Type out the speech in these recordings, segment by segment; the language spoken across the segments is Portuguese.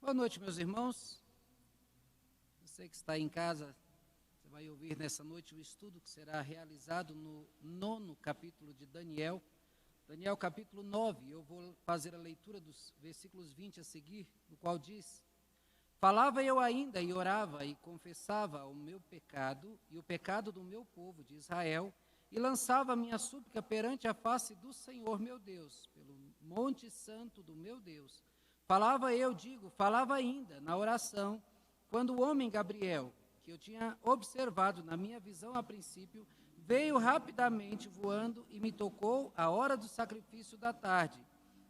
Boa noite, meus irmãos. Você que está em casa, você vai ouvir nessa noite o estudo que será realizado no 9º capítulo de Daniel. Daniel capítulo 9, eu vou fazer a leitura dos versículos 20 a seguir, no qual diz: Falava eu ainda e orava e confessava o meu pecado e o pecado do meu povo de Israel, e lançava a minha súplica perante a face do Senhor meu Deus, pelo monte santo do meu Deus. Falava ainda na oração, quando o homem Gabriel, que eu tinha observado na minha visão a princípio, veio rapidamente voando e me tocou à hora do sacrifício da tarde.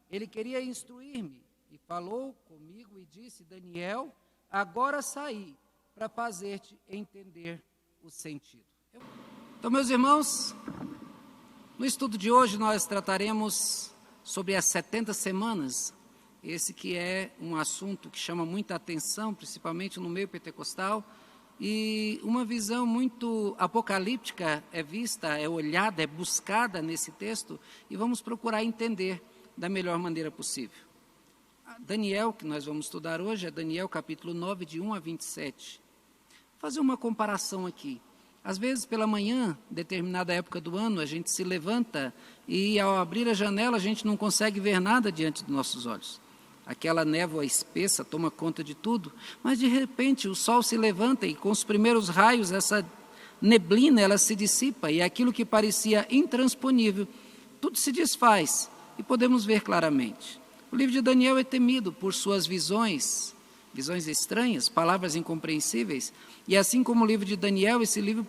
Ele queria instruir-me e falou comigo e disse: Daniel, agora saí para fazer-te entender o sentido. Então, meus irmãos, no estudo de hoje nós trataremos sobre as 70 semanas. Esse que é um assunto que chama muita atenção, principalmente no meio pentecostal, e uma visão muito apocalíptica é vista, é olhada, é buscada nesse texto, e vamos procurar entender da melhor maneira possível. Daniel, que nós vamos estudar hoje, é Daniel capítulo 9, de 1 a 27. Vou fazer uma comparação aqui. Às vezes, pela manhã, determinada época do ano, a gente se levanta e, ao abrir a janela, a gente não consegue ver nada diante dos nossos olhos. Aquela névoa espessa toma conta de tudo, mas de repente o sol se levanta e com os primeiros raios essa neblina ela se dissipa e aquilo que parecia intransponível, tudo se desfaz e podemos ver claramente. O livro de Daniel é temido por suas visões estranhas, palavras incompreensíveis, e assim como o livro de Daniel, esse livro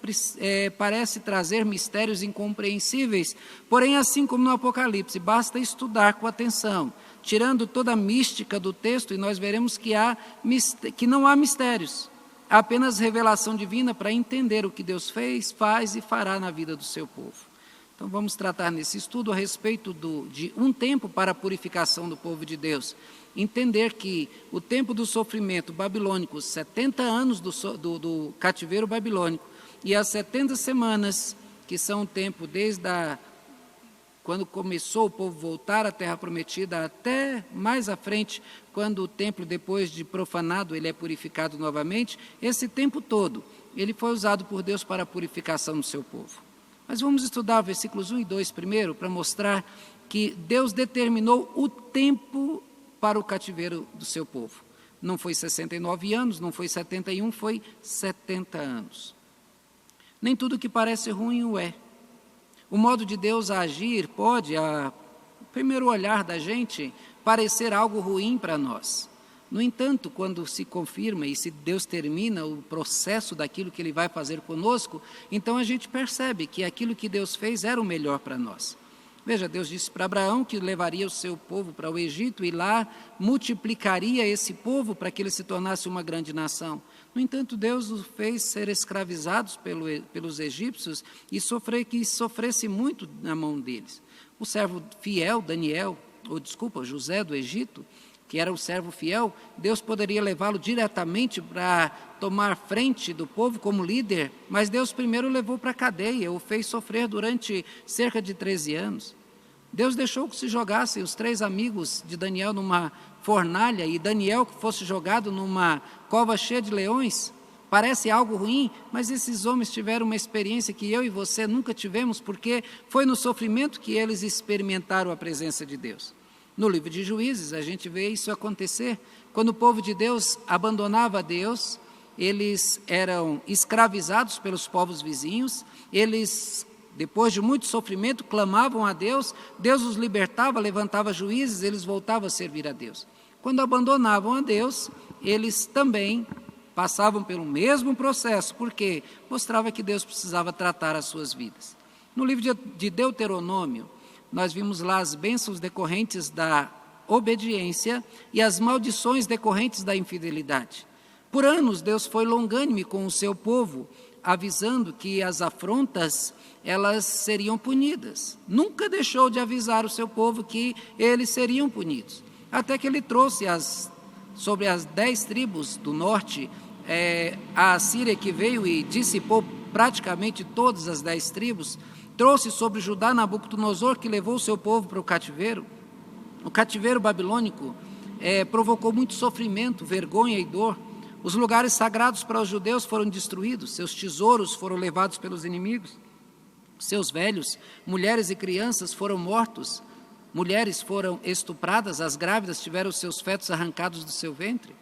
parece trazer mistérios incompreensíveis, porém assim como no Apocalipse, basta estudar com atenção, tirando toda a mística do texto, e nós veremos que não há mistérios, há apenas revelação divina para entender o que Deus fez, faz e fará na vida do seu povo. Então vamos tratar nesse estudo a respeito de um tempo para a purificação do povo de Deus. Entender que o tempo do sofrimento babilônico, 70 anos do cativeiro babilônico, e as 70 semanas, que são o tempo desde quando começou o povo voltar à terra prometida, até mais à frente, quando o templo, depois de profanado, ele é purificado novamente, esse tempo todo, ele foi usado por Deus para a purificação do seu povo. Mas vamos estudar versículos 1 e 2 primeiro, para mostrar que Deus determinou o tempo para o cativeiro do seu povo. Não foi 69 anos, não foi 71, foi 70 anos. Nem tudo que parece ruim o é. O modo de Deus a agir pode, a primeiro olhar da gente, parecer algo ruim para nós. No entanto, quando se confirma e se Deus termina o processo daquilo que Ele vai fazer conosco, então a gente percebe que aquilo que Deus fez era o melhor para nós. Veja, Deus disse para Abraão que levaria o seu povo para o Egito e lá multiplicaria esse povo para que ele se tornasse uma grande nação. No entanto, Deus os fez ser escravizados pelos egípcios e que sofresse muito na mão deles. O servo fiel, José do Egito, que era o servo fiel, Deus poderia levá-lo diretamente para tomar frente do povo como líder, mas Deus primeiro o levou para a cadeia, o fez sofrer durante cerca de 13 anos. Deus deixou que se jogassem os 3 amigos de Daniel numa fornalha e Daniel que fosse jogado numa cova cheia de leões. Parece algo ruim, mas esses homens tiveram uma experiência que eu e você nunca tivemos, porque foi no sofrimento que eles experimentaram a presença de Deus. No livro de Juízes, a gente vê isso acontecer. Quando o povo de Deus abandonava a Deus, eles eram escravizados pelos povos vizinhos, eles, depois de muito sofrimento, clamavam a Deus, Deus os libertava, levantava juízes, eles voltavam a servir a Deus. Quando abandonavam a Deus, eles também passavam pelo mesmo processo, porque mostrava que Deus precisava tratar as suas vidas. No livro de Deuteronômio, nós vimos lá as bênçãos decorrentes da obediência e as maldições decorrentes da infidelidade. Por anos, Deus foi longânime com o seu povo, avisando que as afrontas, elas seriam punidas. Nunca deixou de avisar o seu povo que eles seriam punidos. Até que ele trouxe sobre as 10 tribos do norte, a Assíria que veio e dissipou praticamente todas as 10 tribos, trouxe sobre Judá Nabucodonosor, que levou o seu povo para o cativeiro. O cativeiro babilônico provocou muito sofrimento, vergonha e dor. Os lugares sagrados para os judeus foram destruídos, seus tesouros foram levados pelos inimigos, seus velhos, mulheres e crianças foram mortos, mulheres foram estupradas, as grávidas tiveram seus fetos arrancados do seu ventre.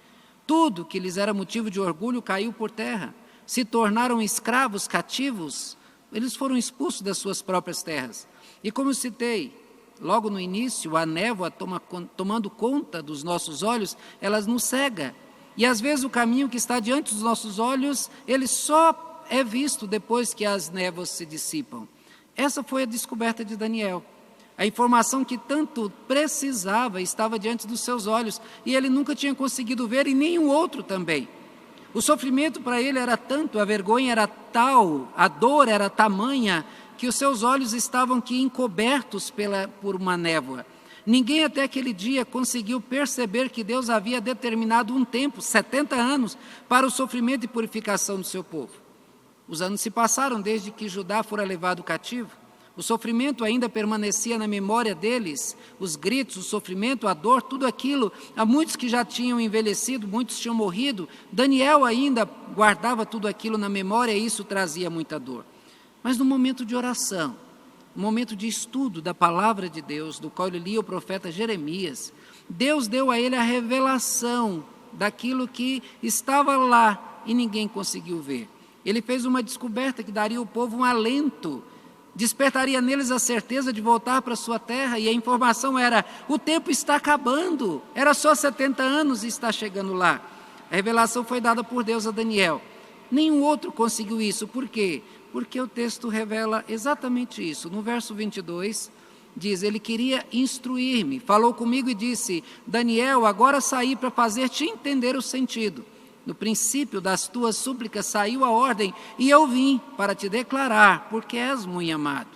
Tudo que lhes era motivo de orgulho caiu por terra, se tornaram escravos, cativos, eles foram expulsos das suas próprias terras. E como citei, logo no início, a névoa tomando conta dos nossos olhos, ela nos cega. E às vezes o caminho que está diante dos nossos olhos, ele só é visto depois que as névoas se dissipam. Essa foi a descoberta de Daniel. A informação que tanto precisava estava diante dos seus olhos, e ele nunca tinha conseguido ver, e nenhum outro também. O sofrimento para ele era tanto, a vergonha era tal, a dor era tamanha, que os seus olhos estavam aqui encobertos por uma névoa. Ninguém até aquele dia conseguiu perceber que Deus havia determinado um tempo, 70 anos, para o sofrimento e purificação do seu povo. Os anos se passaram desde que Judá fora levado cativo. O sofrimento ainda permanecia na memória deles, os gritos, o sofrimento, a dor, tudo aquilo. Há muitos que já tinham envelhecido, muitos tinham morrido. Daniel ainda guardava tudo aquilo na memória e isso trazia muita dor. Mas no momento de oração, no momento de estudo da palavra de Deus, do qual ele lia o profeta Jeremias, Deus deu a ele a revelação daquilo que estava lá e ninguém conseguiu ver. Ele fez uma descoberta que daria ao povo um alento, despertaria neles a certeza de voltar para a sua terra, e a informação era: o tempo está acabando, era só 70 anos e está chegando lá. A revelação foi dada por Deus a Daniel. Nenhum outro conseguiu isso. Por quê? Porque o texto revela exatamente isso. No verso 22, diz: ele queria instruir-me, falou comigo e disse: Daniel, agora saí para fazer-te entender o sentido. No princípio das tuas súplicas saiu a ordem, e eu vim para te declarar, porque és muito amado.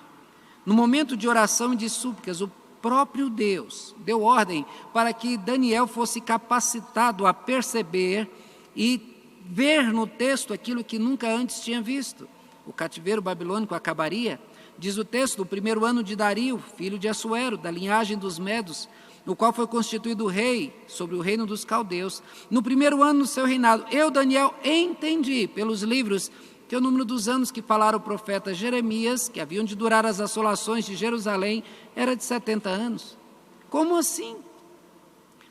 No momento de oração e de súplicas, o próprio Deus deu ordem para que Daniel fosse capacitado a perceber e ver no texto aquilo que nunca antes tinha visto. O cativeiro babilônico acabaria, diz o texto, do primeiro ano de Dario, filho de Assuero, da linhagem dos Medos, no qual foi constituído rei sobre o reino dos caldeus. No primeiro ano do seu reinado, eu, Daniel, entendi pelos livros que o número dos anos que falara o profeta Jeremias, que haviam de durar as assolações de Jerusalém, era de 70 anos. Como assim?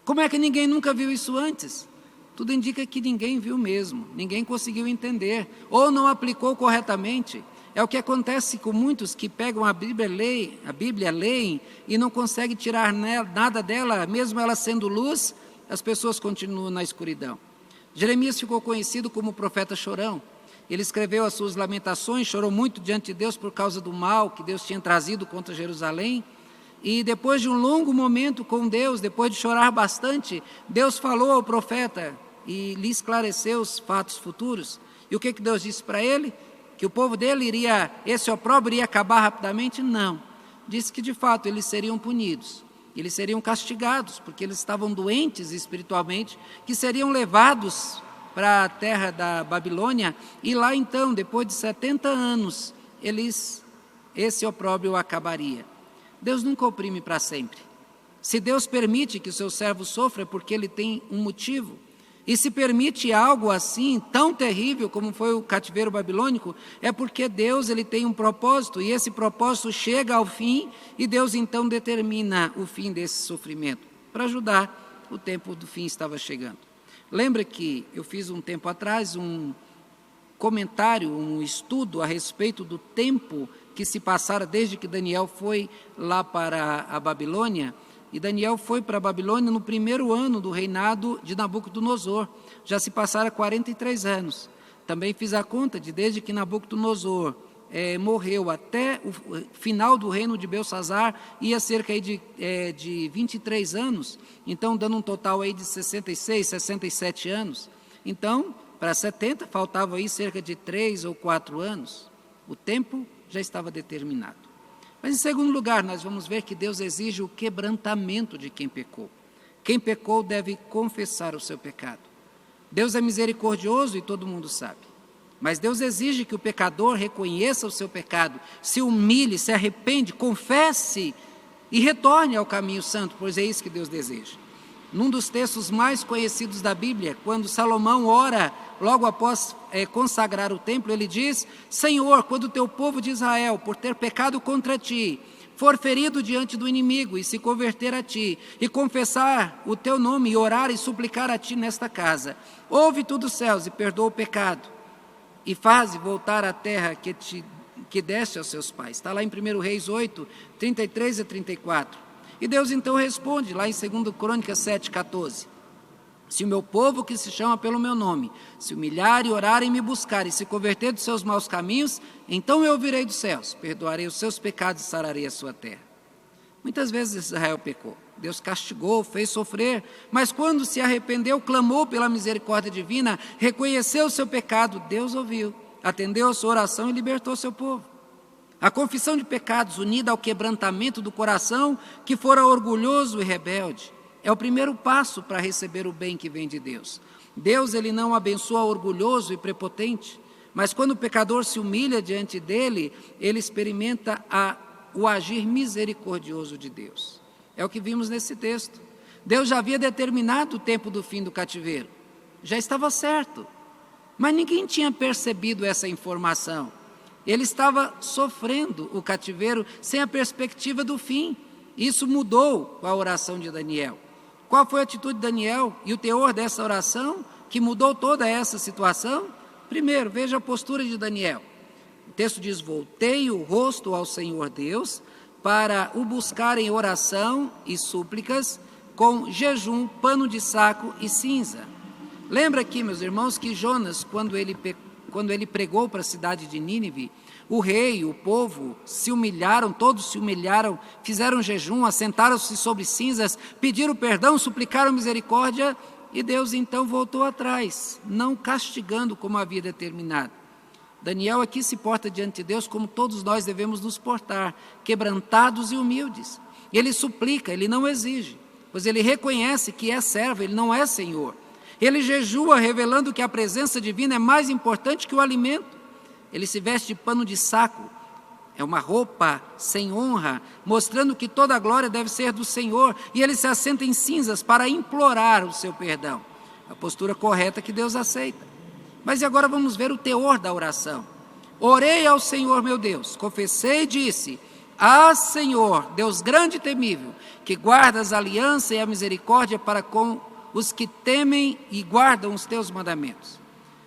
Como é que ninguém nunca viu isso antes? Tudo indica que ninguém viu mesmo, ninguém conseguiu entender, ou não aplicou corretamente. É o que acontece com muitos que pegam a Bíblia, leem e não conseguem tirar nada dela, mesmo ela sendo luz, as pessoas continuam na escuridão. Jeremias ficou conhecido como o profeta chorão. Ele escreveu as suas lamentações, chorou muito diante de Deus por causa do mal que Deus tinha trazido contra Jerusalém. E depois de um longo momento com Deus, depois de chorar bastante, Deus falou ao profeta e lhe esclareceu os fatos futuros. E o que Deus disse para ele? Que o povo dele esse opróbrio iria acabar rapidamente? Não. Disse que de fato eles seriam punidos, eles seriam castigados, porque eles estavam doentes espiritualmente, que seriam levados para a terra da Babilônia, e lá então, depois de 70 anos, esse opróbrio acabaria. Deus nunca oprime para sempre. Se Deus permite que o seu servo sofra, é porque ele tem um motivo. E se permite algo assim, tão terrível como foi o cativeiro babilônico, é porque Deus ele tem um propósito, e esse propósito chega ao fim, e Deus então determina o fim desse sofrimento. Para ajudar, o tempo do fim estava chegando. Lembra que eu fiz um tempo atrás um comentário, um estudo a respeito do tempo que se passara desde que Daniel foi lá para a Babilônia? E Daniel foi para a Babilônia no primeiro ano do reinado de Nabucodonosor. Já se passaram 43 anos. Também fiz a conta de desde que Nabucodonosor morreu até o final do reino de Belsazar, ia cerca aí de 23 anos. Então, dando um total aí de 66, 67 anos. Então, para 70, faltava aí cerca de 3 ou 4 anos. O tempo já estava determinado. Mas, em segundo lugar, nós vamos ver que Deus exige o quebrantamento de quem pecou. Quem pecou deve confessar o seu pecado. Deus é misericordioso e todo mundo sabe. Mas Deus exige que o pecador reconheça o seu pecado, se humilhe, se arrepende, confesse e retorne ao caminho santo, pois é isso que Deus deseja. Num dos textos mais conhecidos da Bíblia, quando Salomão ora, logo após consagrar o templo, ele diz: Senhor, quando o teu povo de Israel, por ter pecado contra ti, for ferido diante do inimigo e se converter a ti, e confessar o teu nome, e orar e suplicar a ti nesta casa, ouve tu dos céus e perdoa o pecado, e faze voltar a terra que deste aos seus pais. Está lá em 1 Reis 8, 33 a 34. E Deus então responde, lá em 2 Crônicas 7, 14. Se o meu povo que se chama pelo meu nome se humilhar e orar e me buscar e se converter dos seus maus caminhos, então eu ouvirei dos céus, perdoarei os seus pecados e sararei a sua terra. Muitas vezes Israel pecou. Deus castigou, fez sofrer, mas quando se arrependeu, clamou pela misericórdia divina, reconheceu o seu pecado, Deus ouviu, atendeu a sua oração e libertou seu povo. A confissão de pecados unida ao quebrantamento do coração que fora orgulhoso e rebelde é o primeiro passo para receber o bem que vem de Deus. Deus, ele não abençoa o orgulhoso e prepotente, mas quando o pecador se humilha diante dele, ele experimenta o agir misericordioso de Deus. É o que vimos nesse texto. Deus já havia determinado o tempo do fim do cativeiro. Já estava certo, mas ninguém tinha percebido essa informação. Ele estava sofrendo o cativeiro sem a perspectiva do fim. Isso mudou com a oração de Daniel. Qual foi a atitude de Daniel e o teor dessa oração que mudou toda essa situação? Primeiro, veja a postura de Daniel. O texto diz: voltei o rosto ao Senhor Deus para o buscar em oração e súplicas com jejum, pano de saco e cinza. Lembra aqui, meus irmãos, que Jonas, quando ele pregou para a cidade de Nínive, o rei, o povo se humilharam, todos se humilharam, fizeram jejum, assentaram-se sobre cinzas, pediram perdão, suplicaram misericórdia, e Deus então voltou atrás, não castigando como havia determinado. Daniel aqui se porta diante de Deus como todos nós devemos nos portar, quebrantados e humildes. Ele suplica, ele não exige, pois ele reconhece que é servo, ele não é senhor. Ele jejua, revelando que a presença divina é mais importante que o alimento. Ele se veste de pano de saco, é uma roupa sem honra, mostrando que toda a glória deve ser do Senhor, e ele se assenta em cinzas para implorar o seu perdão. A postura correta que Deus aceita. Mas e agora vamos ver o teor da oração. Orei ao Senhor meu Deus, confessei e disse: Ah, Senhor, Deus grande e temível, que guardas a aliança e a misericórdia para com os que temem e guardam os teus mandamentos.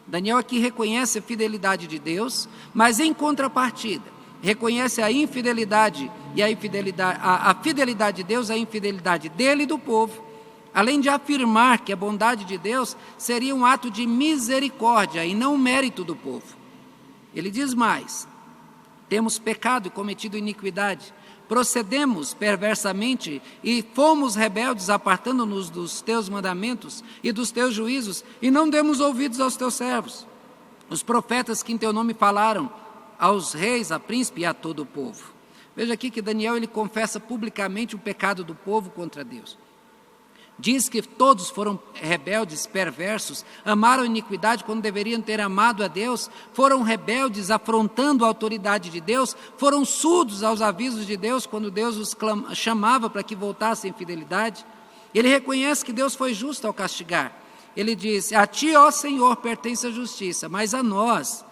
Daniel aqui reconhece a fidelidade de Deus, mas em contrapartida, reconhece a infidelidade e a fidelidade de Deus, a infidelidade dele e do povo, além de afirmar que a bondade de Deus seria um ato de misericórdia e não mérito do povo. Ele diz mais: temos pecado e cometido iniquidade, procedemos perversamente e fomos rebeldes, apartando-nos dos teus mandamentos e dos teus juízos, e não demos ouvidos aos teus servos, os profetas que em teu nome falaram, aos reis, a príncipe e a todo o povo. Veja aqui que Daniel ele confessa publicamente o pecado do povo contra Deus. Diz que todos foram rebeldes, perversos, amaram a iniquidade quando deveriam ter amado a Deus, foram rebeldes, afrontando a autoridade de Deus, foram surdos aos avisos de Deus quando Deus os chamava para que voltassem em fidelidade. Ele reconhece que Deus foi justo ao castigar. Ele diz: a ti, ó Senhor, pertence a justiça, mas a nós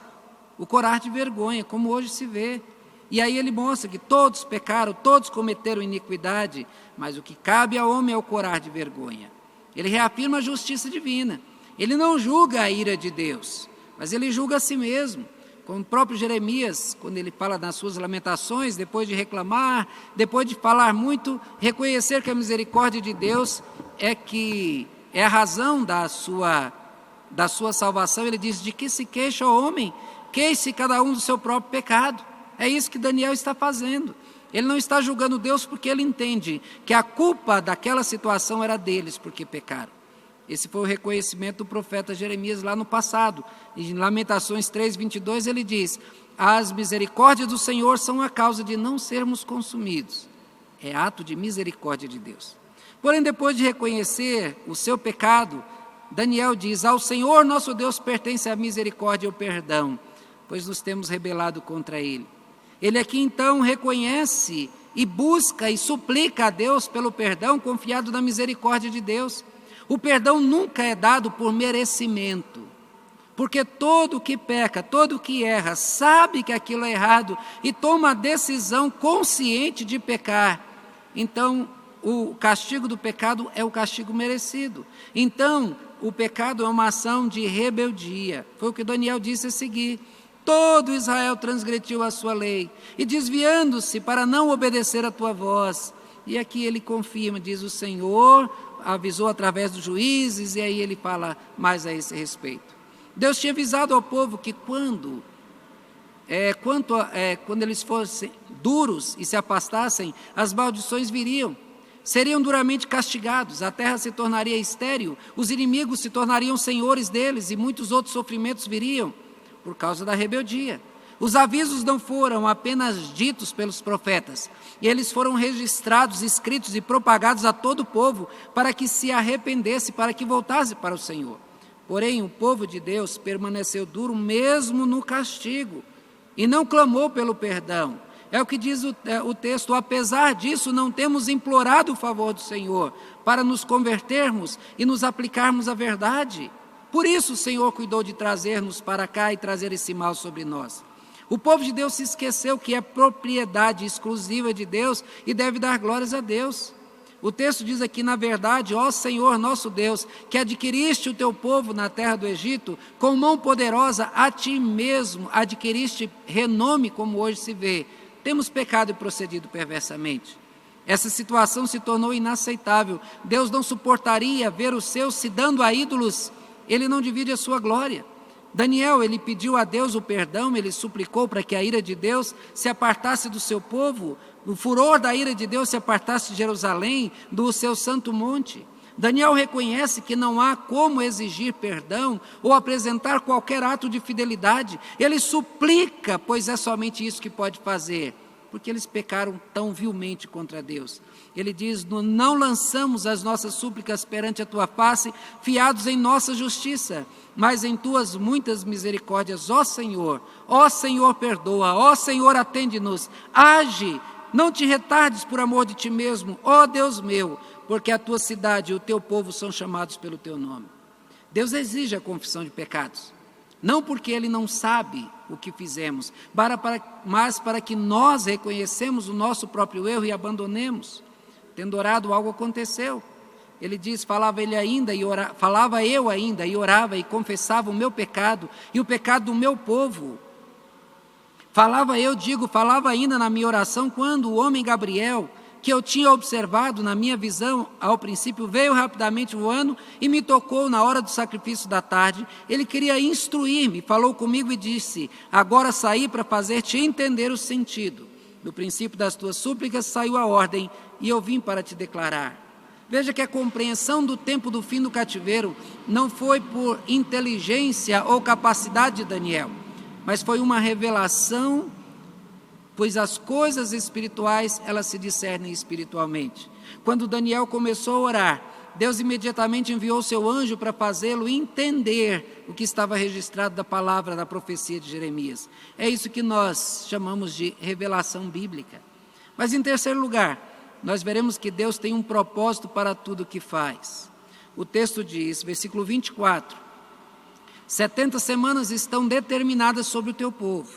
o corar de vergonha, como hoje se vê. E aí ele mostra que todos pecaram, todos cometeram iniquidade, mas o que cabe ao homem é o corar de vergonha. Ele reafirma a justiça divina. Ele não julga a ira de Deus, mas ele julga a si mesmo. Como o próprio Jeremias, quando ele fala nas suas lamentações, depois de reclamar, depois de falar muito, reconhecer que a misericórdia de Deus é a razão da sua salvação. Ele diz: de que se queixa o homem? Queixe cada um do seu próprio pecado. É isso que Daniel está fazendo. Ele não está julgando Deus porque ele entende que a culpa daquela situação era deles porque pecaram. Esse foi o reconhecimento do profeta Jeremias lá no passado. Em Lamentações 3:22 ele diz: as misericórdias do Senhor são a causa de não sermos consumidos. É ato de misericórdia de Deus. Porém, depois de reconhecer o seu pecado, Daniel diz: ao Senhor nosso Deus pertence a misericórdia e o perdão, pois nos temos rebelado contra ele. Ele aqui então reconhece e busca e suplica a Deus pelo perdão, confiado na misericórdia de Deus. O perdão nunca é dado por merecimento, porque todo que peca, todo que erra, sabe que aquilo é errado e toma a decisão consciente de pecar. Então, o castigo do pecado é o castigo merecido. Então, o pecado é uma ação de rebeldia. Foi o que Daniel disse a seguir. Todo Israel transgrediu a sua lei, e desviando-se para não obedecer a tua voz. E aqui ele confirma, diz o Senhor, avisou através dos juízes, e aí ele fala mais a esse respeito. Deus tinha avisado ao povo que quando eles fossem duros e se afastassem, as maldições viriam. Seriam duramente castigados, a terra se tornaria estéril, os inimigos se tornariam senhores deles e muitos outros sofrimentos viriam por causa da rebeldia. Os avisos não foram apenas ditos pelos profetas, e eles foram registrados, escritos e propagados a todo o povo para que se arrependesse, para que voltasse para o Senhor. Porém, o povo de Deus permaneceu duro mesmo no castigo e não clamou pelo perdão. É o que diz o texto: apesar disso, não temos implorado o favor do Senhor para nos convertermos e nos aplicarmos à verdade. Por isso o Senhor cuidou de trazer-nos para cá e trazer esse mal sobre nós. O povo de Deus se esqueceu que é propriedade exclusiva de Deus e deve dar glórias a Deus. O texto diz aqui: na verdade, ó Senhor nosso Deus, que adquiriste o teu povo na terra do Egito, com mão poderosa a ti mesmo adquiriste renome como hoje se vê. Temos pecado e procedido perversamente. Essa situação se tornou inaceitável. Deus não suportaria ver os seus se dando a ídolos. Ele não divide a sua glória. Daniel, ele pediu a Deus o perdão, ele suplicou para que a ira de Deus se apartasse do seu povo, o furor da ira de Deus se apartasse de Jerusalém, do seu santo monte. Daniel reconhece que não há como exigir perdão ou apresentar qualquer ato de fidelidade. Ele suplica, pois é somente isso que pode fazer, porque eles pecaram tão vilmente contra Deus. Ele diz: não lançamos as nossas súplicas perante a tua face, fiados em nossa justiça, mas em tuas muitas misericórdias, ó Senhor, perdoa, ó Senhor, atende-nos, age, não te retardes por amor de ti mesmo, ó Deus meu, porque a tua cidade e o teu povo são chamados pelo teu nome. Deus exige a confissão de pecados, não porque Ele não sabe o que fizemos, mas para que nós reconhecemos o nosso próprio erro e abandonemos. Tendo orado, algo aconteceu. Ele diz: falava eu ainda e orava e confessava o meu pecado e o pecado do meu povo. Falava ainda na minha oração, quando o homem Gabriel, que eu tinha observado na minha visão ao princípio, veio rapidamente voando e me tocou na hora do sacrifício da tarde. Ele queria instruir-me, falou comigo e disse: agora saí para fazer-te entender o sentido. Do princípio das tuas súplicas saiu a ordem, e eu vim para te declarar. Veja que a compreensão do tempo do fim do cativeiro não foi por inteligência ou capacidade de Daniel, mas foi uma revelação, pois as coisas espirituais, elas se discernem espiritualmente. Quando Daniel começou a orar, Deus imediatamente enviou seu anjo para fazê-lo entender o que estava registrado da palavra, da profecia de Jeremias. É isso que nós chamamos de revelação bíblica. Mas em terceiro lugar, nós veremos que Deus tem um propósito para tudo o que faz. O texto diz, versículo 24: 70 semanas estão determinadas sobre o teu povo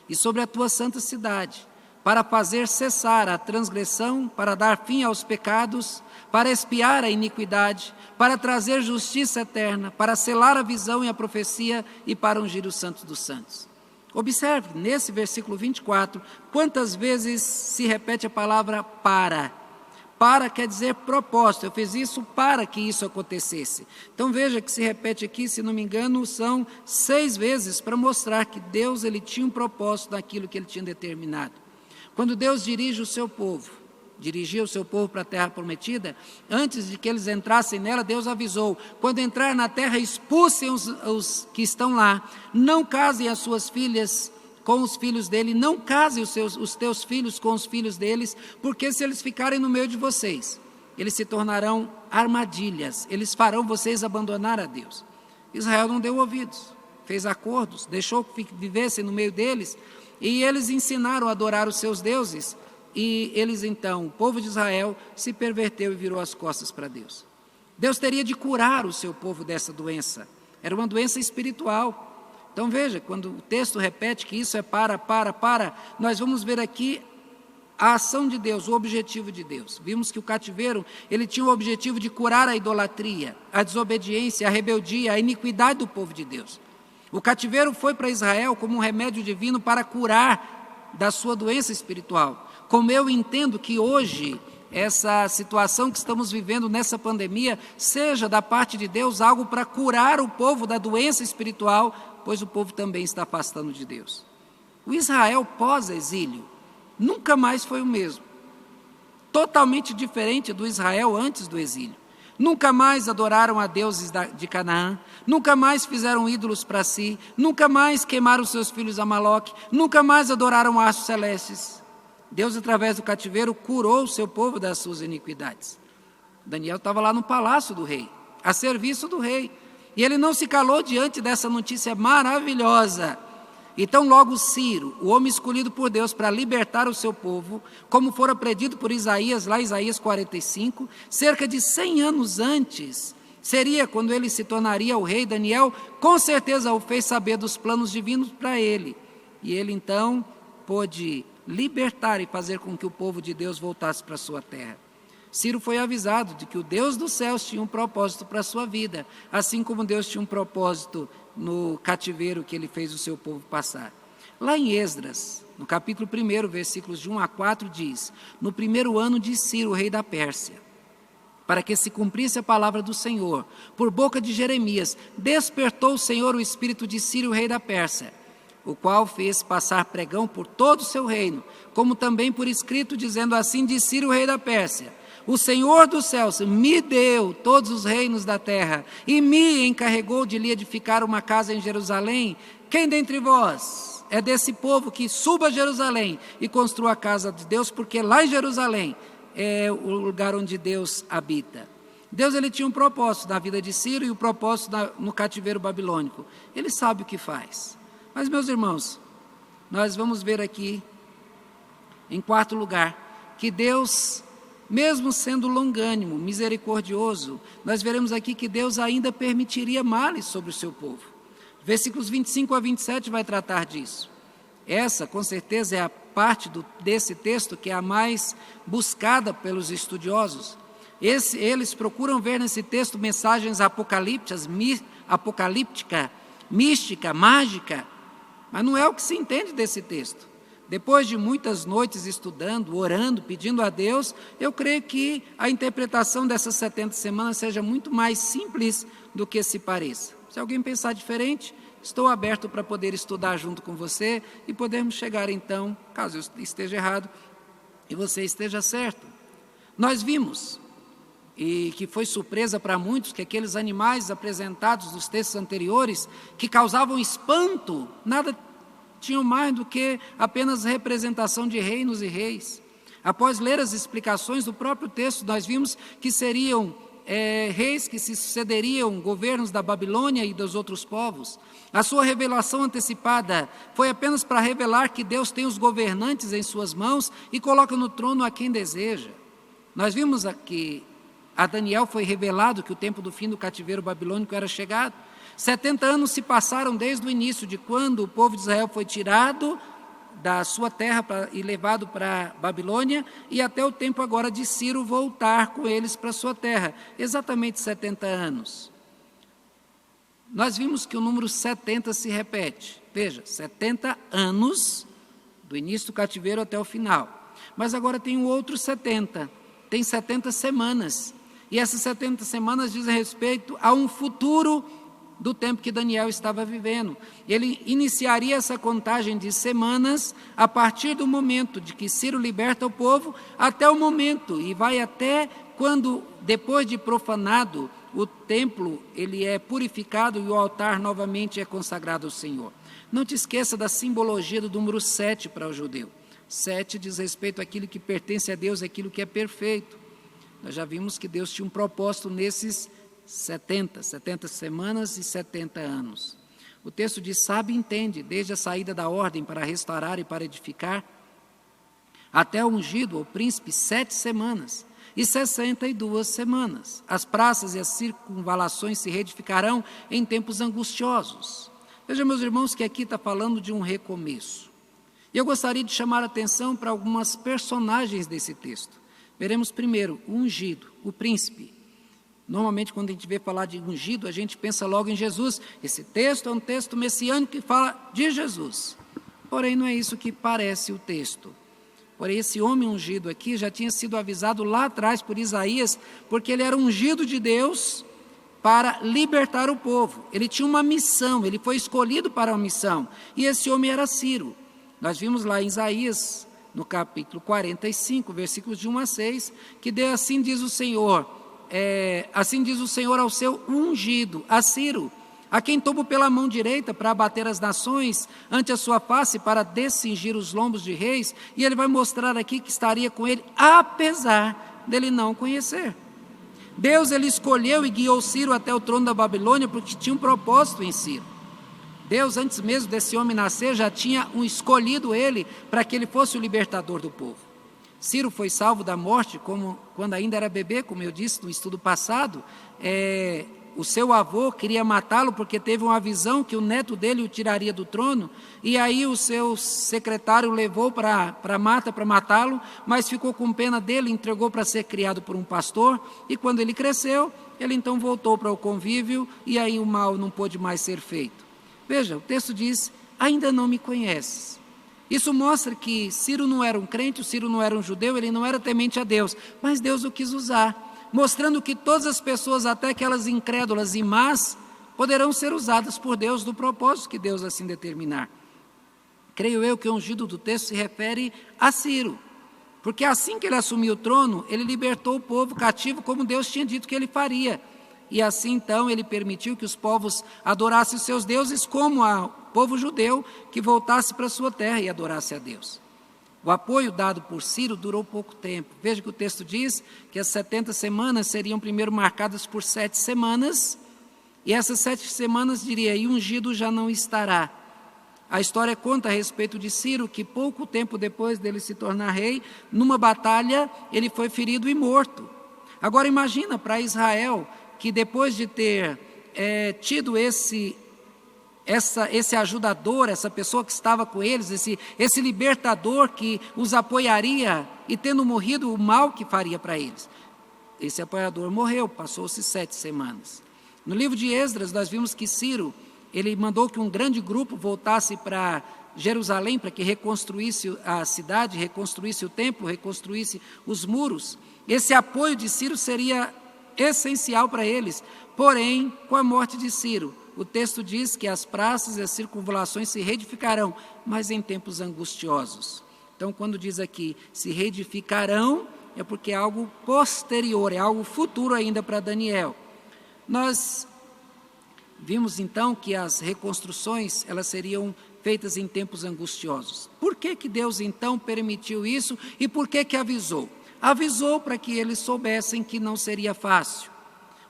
e sobre a tua santa cidade, para fazer cessar a transgressão, para dar fim aos pecados, para expiar a iniquidade, para trazer justiça eterna, para selar a visão e a profecia e para ungir os santos dos santos. Observe, nesse versículo 24, quantas vezes se repete a palavra para. Para quer dizer propósito, eu fiz isso para que isso acontecesse. Então veja que se repete aqui, se não me engano, são 6 vezes para mostrar que Deus ele tinha um propósito naquilo que Ele tinha determinado. Quando Deus dirigiu o seu povo para a terra prometida, antes de que eles entrassem nela, Deus avisou: quando entrar na terra, expulsem os que estão lá, não casem as suas filhas com os filhos dele, não casem os teus filhos com os filhos deles, porque se eles ficarem no meio de vocês, eles se tornarão armadilhas, eles farão vocês abandonar a Deus. Israel não deu ouvidos, fez acordos, deixou que vivessem no meio deles, e eles ensinaram a adorar os seus deuses, e eles então, o povo de Israel, se perverteu e virou as costas para Deus. Deus teria de curar o seu povo dessa doença. Era uma doença espiritual. Então veja, quando o texto repete que isso é nós vamos ver aqui a ação de Deus, o objetivo de Deus. Vimos que o cativeiro, ele tinha o objetivo de curar a idolatria, a desobediência, a rebeldia, a iniquidade do povo de Deus. O cativeiro foi para Israel como um remédio divino para curar da sua doença espiritual. Como eu entendo que hoje, essa situação que estamos vivendo nessa pandemia, seja da parte de Deus algo para curar o povo da doença espiritual, pois o povo também está afastando de Deus. O Israel pós-exílio nunca mais foi o mesmo. Totalmente diferente do Israel antes do exílio. Nunca mais adoraram a deuses de Canaã, nunca mais fizeram ídolos para si, nunca mais queimaram seus filhos a Moloque, nunca mais adoraram astros celestes. Deus, através do cativeiro, curou o seu povo das suas iniquidades. Daniel estava lá no palácio do rei, a serviço do rei, e ele não se calou diante dessa notícia maravilhosa. Então logo Ciro, o homem escolhido por Deus para libertar o seu povo, como fora predito por Isaías, lá em Isaías 45, cerca de 100 anos antes, seria quando ele se tornaria o rei. Daniel com certeza o fez saber dos planos divinos para ele. E ele então pôde libertar e fazer com que o povo de Deus voltasse para a sua terra. Ciro foi avisado de que o Deus dos céus tinha um propósito para a sua vida, assim como Deus tinha um propósito no cativeiro que ele fez o seu povo passar. Lá em Esdras, no capítulo 1, versículos de 1 a 4, diz: no 1º ano de Ciro, rei da Pérsia, para que se cumprisse a palavra do Senhor, por boca de Jeremias, despertou o Senhor o espírito de Ciro, rei da Pérsia, o qual fez passar pregão por todo o seu reino, como também por escrito, dizendo assim: de Ciro, rei da Pérsia: o Senhor dos céus me deu todos os reinos da terra e me encarregou de lhe edificar uma casa em Jerusalém. Quem dentre vós é desse povo que suba a Jerusalém e construa a casa de Deus, porque lá em Jerusalém é o lugar onde Deus habita. Deus, ele tinha um propósito na vida de Ciro e um propósito no cativeiro babilônico. Ele sabe o que faz. Mas, meus irmãos, nós vamos ver aqui, em quarto lugar, que Deus, mesmo sendo longânimo, misericordioso, nós veremos aqui que Deus ainda permitiria males sobre o seu povo. Versículos 25 a 27 vai tratar disso. Essa, com certeza, é a parte desse texto que é a mais buscada pelos estudiosos. Eles procuram ver nesse texto mensagens apocalípticas, mística, mágica, mas não é o que se entende desse texto. Depois de muitas noites estudando, orando, pedindo a Deus, eu creio que a interpretação dessas 70 semanas seja muito mais simples do que se pareça. Se alguém pensar diferente, estou aberto para poder estudar junto com você e podermos chegar então, caso eu esteja errado e você esteja certo. Nós vimos, e que foi surpresa para muitos, que aqueles animais apresentados nos textos anteriores, que causavam espanto, nada tinham mais do que apenas representação de reinos e reis. Após ler as explicações do próprio texto, nós vimos que seriam reis que se sucederiam, governos da Babilônia e dos outros povos. A sua revelação antecipada foi apenas para revelar que Deus tem os governantes em suas mãos e coloca no trono a quem deseja. Nós vimos aqui, a Daniel foi revelado que o tempo do fim do cativeiro babilônico era chegado. 70 anos se passaram desde o início, de quando o povo de Israel foi tirado da sua terra e levado para a Babilônia, e até o tempo agora de Ciro voltar com eles para a sua terra, exatamente 70 anos. Nós vimos que o número 70 se repete, veja, 70 anos, do início do cativeiro até o final, mas agora tem um outro 70, tem 70 semanas, e essas 70 semanas dizem respeito a um futuro do tempo que Daniel estava vivendo. Ele iniciaria essa contagem de semanas a partir do momento de que Ciro liberta o povo até o momento, e vai até quando, depois de profanado, o templo ele é purificado e o altar novamente é consagrado ao Senhor. Não te esqueça da simbologia do número 7 para o judeu. 7 diz respeito àquilo que pertence a Deus, aquilo que é perfeito. Nós já vimos que Deus tinha um propósito nesses 70 semanas e 70 anos. O texto diz: sabe e entende, desde a saída da ordem para restaurar e para edificar, Até o ungido, ou príncipe, 7 semanas. E 62 semanas. As praças e as circunvalações se reedificarão em tempos angustiosos. Veja, meus irmãos, que aqui está falando de um recomeço. E eu gostaria de chamar a atenção para algumas personagens desse texto. Veremos primeiro o ungido, o príncipe. Normalmente, quando a gente vê falar de ungido, a gente pensa logo em Jesus. Esse texto é um texto messiânico que fala de Jesus. Porém, não é isso que parece o texto. Porém, esse homem ungido aqui já tinha sido avisado lá atrás por Isaías, porque ele era ungido de Deus para libertar o povo. Ele tinha uma missão, ele foi escolhido para uma missão. E esse homem era Ciro. Nós vimos lá em Isaías, no capítulo 45, versículos de 1 a 6, que assim diz o Senhor, assim diz o Senhor ao seu ungido, a Ciro, a quem tomo pela mão direita para abater as nações ante a sua face, para descingir os lombos de reis, e ele vai mostrar aqui que estaria com ele, apesar dele não conhecer. Deus, ele escolheu e guiou Ciro até o trono da Babilônia, porque tinha um propósito em Ciro. Deus, antes mesmo desse homem nascer, já tinha escolhido ele para que ele fosse o libertador do povo. Ciro foi salvo da morte quando ainda era bebê, como eu disse no estudo passado. O seu avô queria matá-lo porque teve uma visão que o neto dele o tiraria do trono, e aí o seu secretário levou para mata para matá-lo, mas ficou com pena dele, entregou para ser criado por um pastor, e quando ele cresceu, ele então voltou para o convívio, e aí o mal não pôde mais ser feito. Veja, o texto diz, ainda não me conheces. Isso mostra que Ciro não era um crente, o Ciro não era um judeu, ele não era temente a Deus, mas Deus o quis usar, mostrando que todas as pessoas, até aquelas incrédulas e más, poderão ser usadas por Deus do propósito que Deus assim determinar. Creio eu que o ungido do texto se refere a Ciro, porque assim que ele assumiu o trono, ele libertou o povo cativo como Deus tinha dito que ele faria. E assim então ele permitiu que os povos adorassem os seus deuses, como o povo judeu que voltasse para a sua terra e adorasse a Deus. O apoio dado por Ciro durou pouco tempo. Veja que o texto diz que as 70 semanas seriam primeiro marcadas por 7 semanas, e essas 7 semanas, diria, e ungido já não estará. A história conta a respeito de Ciro que pouco tempo depois dele se tornar rei, numa batalha, ele foi ferido e morto. Agora imagina para Israel que depois de ter tido esse ajudador, essa pessoa que estava com eles, esse libertador que os apoiaria, e tendo morrido, o mal que faria para eles. Esse apoiador morreu, passou-se 7 semanas. No livro de Esdras, nós vimos que Ciro, ele mandou que um grande grupo voltasse para Jerusalém, para que reconstruísse a cidade, reconstruísse o templo, reconstruísse os muros. Esse apoio de Ciro seria essencial para eles, porém, com a morte de Ciro, o texto diz que as praças e as circunvalações se reedificarão, mas em tempos angustiosos. Então, quando diz aqui, se reedificarão, é porque é algo posterior, é algo futuro ainda para Daniel. Nós vimos, então, que as reconstruções, elas seriam feitas em tempos angustiosos. Por que Deus, então, permitiu isso e por que avisou? Avisou para que eles soubessem que não seria fácil.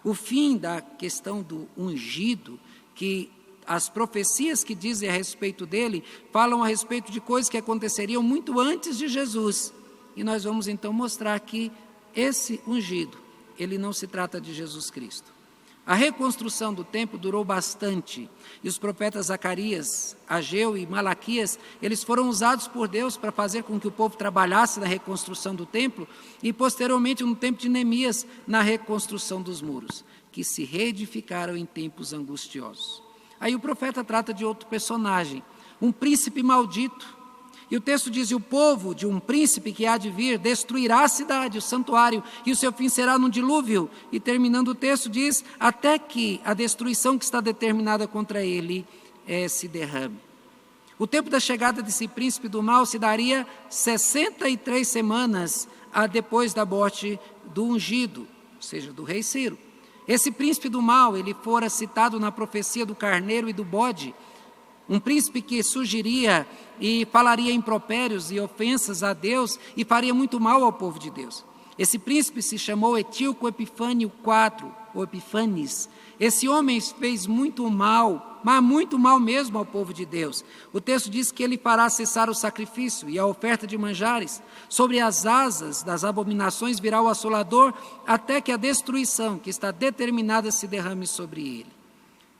O fim da questão do ungido, que as profecias que dizem a respeito dele, falam a respeito de coisas que aconteceriam muito antes de Jesus. E nós vamos então mostrar que esse ungido, ele não se trata de Jesus Cristo. A reconstrução do templo durou bastante, e os profetas Zacarias, Ageu e Malaquias, eles foram usados por Deus para fazer com que o povo trabalhasse na reconstrução do templo, e posteriormente no tempo de Neemias, na reconstrução dos muros, que se reedificaram em tempos angustiosos. Aí o profeta trata de outro personagem, um príncipe maldito, e o texto diz, o povo de um príncipe que há de vir destruirá a cidade, o santuário, e o seu fim será num dilúvio. E terminando o texto diz, até que a destruição que está determinada contra ele se derrame. O tempo da chegada desse príncipe do mal se daria 63 semanas depois da morte do ungido, ou seja, do rei Ciro. Esse príncipe do mal, ele fora citado na profecia do carneiro e do bode, um príncipe que surgiria e falaria impropérios e ofensas a Deus e faria muito mal ao povo de Deus. Esse príncipe se chamou Etíoco Epifânio IV, ou Epifanes. Esse homem fez muito mal, mas muito mal mesmo ao povo de Deus. O texto diz que ele fará cessar o sacrifício e a oferta de manjares. Sobre as asas das abominações virá o assolador, até que a destruição que está determinada se derrame sobre ele.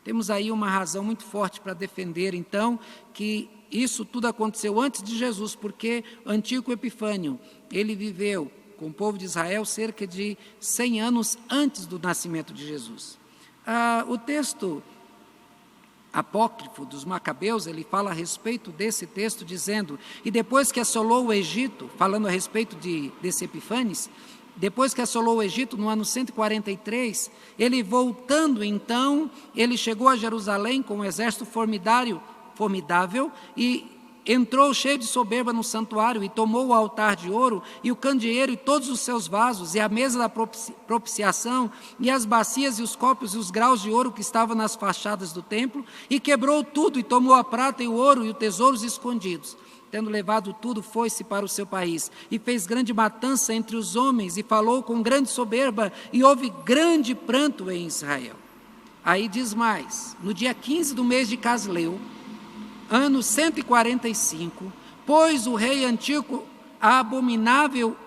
Temos aí uma razão muito forte para defender, então, que isso tudo aconteceu antes de Jesus, porque Antíoco Epifânio, ele viveu com o povo de Israel cerca de 100 anos antes do nascimento de Jesus. O texto apócrifo dos Macabeus, ele fala a respeito desse texto, dizendo, e depois que assolou o Egito, falando a respeito desse Epifanes, depois que assolou o Egito, no ano 143, ele voltando então, ele chegou a Jerusalém com um exército formidável e entrou cheio de soberba no santuário e tomou o altar de ouro e o candeeiro e todos os seus vasos e a mesa da propiciação e as bacias e os copos e os graus de ouro que estavam nas fachadas do templo e quebrou tudo e tomou a prata e o ouro e os tesouros escondidos. Tendo levado tudo, foi-se para o seu país e fez grande matança entre os homens e falou com grande soberba e houve grande pranto em Israel. Aí diz mais, no dia 15 do mês de Casleu, ano 145, pôs o rei Antíoco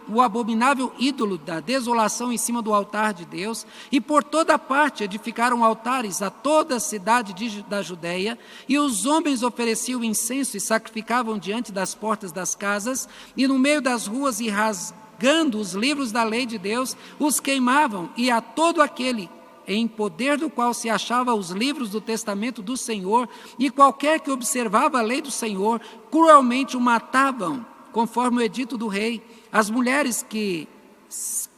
o abominável ídolo da desolação em cima do altar de Deus, e por toda parte edificaram altares a toda a cidade da Judéia, e os homens ofereciam incenso e sacrificavam diante das portas das casas, e no meio das ruas, e rasgando os livros da lei de Deus, os queimavam, e a todo aquele em poder do qual se achavam os livros do testamento do Senhor, e qualquer que observava a lei do Senhor, cruelmente o matavam, conforme o edito do rei. As mulheres que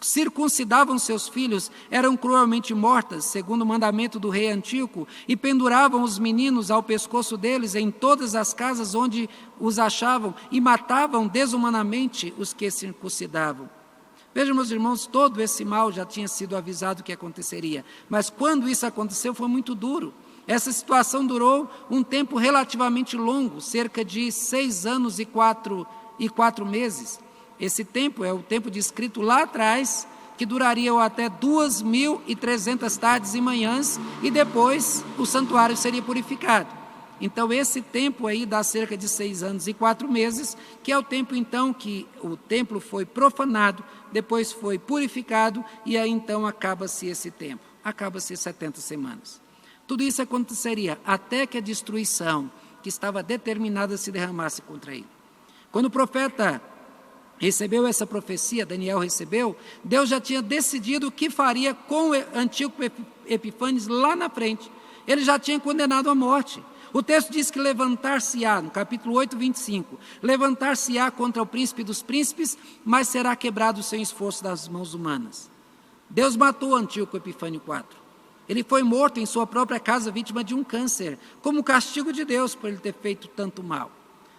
circuncidavam seus filhos eram cruelmente mortas, segundo o mandamento do rei Antíoco, e penduravam os meninos ao pescoço deles em todas as casas onde os achavam, e matavam desumanamente os que circuncidavam. Vejam, meus irmãos, todo esse mal já tinha sido avisado que aconteceria, mas quando isso aconteceu foi muito duro. Essa situação durou um tempo relativamente longo, cerca de 6 anos e 4 meses. Esse tempo é o tempo descrito lá atrás, que duraria até 2.300 tardes e manhãs, e depois o santuário seria purificado. Então, esse tempo aí dá cerca de 6 anos e 4 meses, que é o tempo, então, que o templo foi profanado, depois foi purificado, e aí, então, acaba-se esse tempo. Acaba-se 70 semanas. Tudo isso aconteceria até que a destruição que estava determinada se derramasse contra ele. Quando o profeta recebeu essa profecia, Daniel recebeu, Deus já tinha decidido o que faria com Antíoco Epifanes lá na frente. Ele já tinha condenado à morte. O texto diz que levantar-se-á, no capítulo 8, 25, levantar-se-á contra o príncipe dos príncipes, mas será quebrado sem esforço das mãos humanas. Deus matou Antíoco Epifânio IV. Ele foi morto em sua própria casa, vítima de um câncer, como castigo de Deus por ele ter feito tanto mal.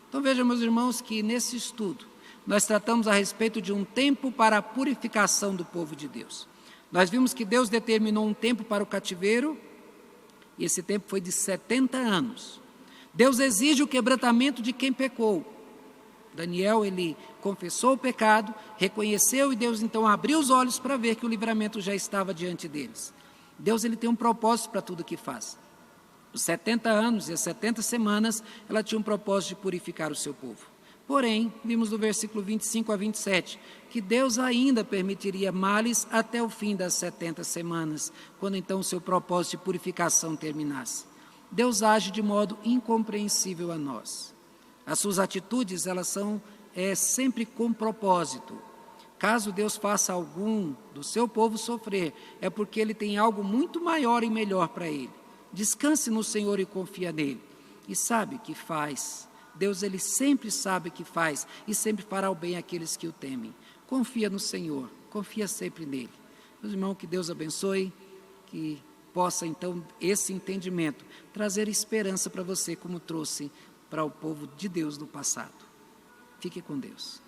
Então vejam, meus irmãos, que nesse estudo, nós tratamos a respeito de um tempo para a purificação do povo de Deus. Nós vimos que Deus determinou um tempo para o cativeiro, e esse tempo foi de 70 anos. Deus exige o quebrantamento de quem pecou. Daniel, ele confessou o pecado, reconheceu, e Deus então abriu os olhos para ver que o livramento já estava diante deles. Deus, ele tem um propósito para tudo que faz. Os 70 anos e as 70 semanas, ela tinha um propósito de purificar o seu povo. Porém, vimos no versículo 25 a 27, que Deus ainda permitiria males até o fim das 70 semanas, quando então o seu propósito de purificação terminasse. Deus age de modo incompreensível a nós. As suas atitudes, elas são sempre com propósito. Caso Deus faça algum do seu povo sofrer, é porque Ele tem algo muito maior e melhor para ele. Descanse no Senhor e confia nele. E sabe o que faz. Deus, ele sempre sabe o que faz e sempre fará o bem àqueles que o temem. Confia no Senhor, confia sempre nele. Meus irmãos, que Deus abençoe, que possa então esse entendimento trazer esperança para você, como trouxe para o povo de Deus no passado. Fique com Deus.